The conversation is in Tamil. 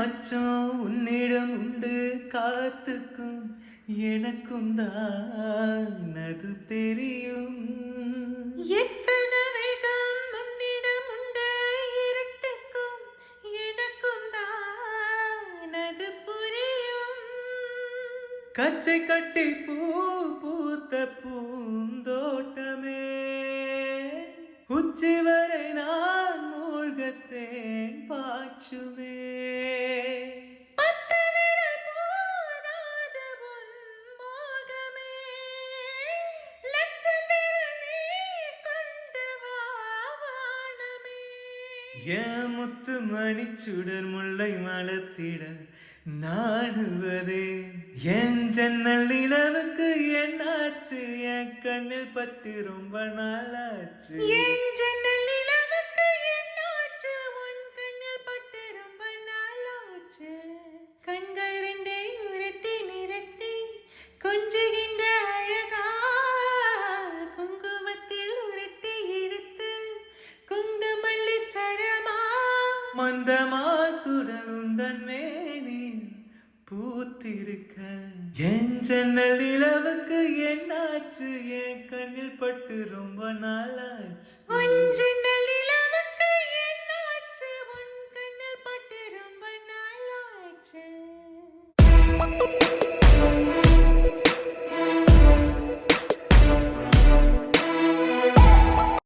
அச்சம் உன்னிடம் உண்டு காத்துக்கும் எனக்கும் தான் அது தெரியும். எத்தனை வேகம் உன்னிடம் உண்டு இருட்டுக்கும் எனக்கும் தான் அது புரியும். கச்சை கட்டி பூ பூத்த பூந்தோட்டமே உச்சி வரை நான் மூழ்கத்தேன் பாச்சுமே. என் முத்து மணிச்சுடர் முல்லை மலத்திட நாடுவதே என் ஜன்னல் நிலவுக்கு என்னாச்சு? என் கண்ணில் பட்டு ரொம்ப நாளாச்சு. என் ஜன்னல் நிலவுக்கு என்னாச்சு? உன் கண்ணில் பட்டு ரொம்ப நாளாச்சு. கண்கள் ரெண்டை உரட்டி நிரட்டி கொஞ்சுகின்ற அழகா குங்குமத்தில் உரட்டி எடுத்து குங்குமல்லி சரமா மந்தமா குரல் உந்தன் மேனி பூத்திருக்க என் ஜன்னல் நிலவுக்கு என்னாச்சு? என் கண்ணில் பட்டு ரொம்ப நாளாச்சு. உன் ஜன்னல் நிலவுக்கு என்னாச்சு? உன் கண்ணில் பட்டு ரொம்ப நாளாச்சு.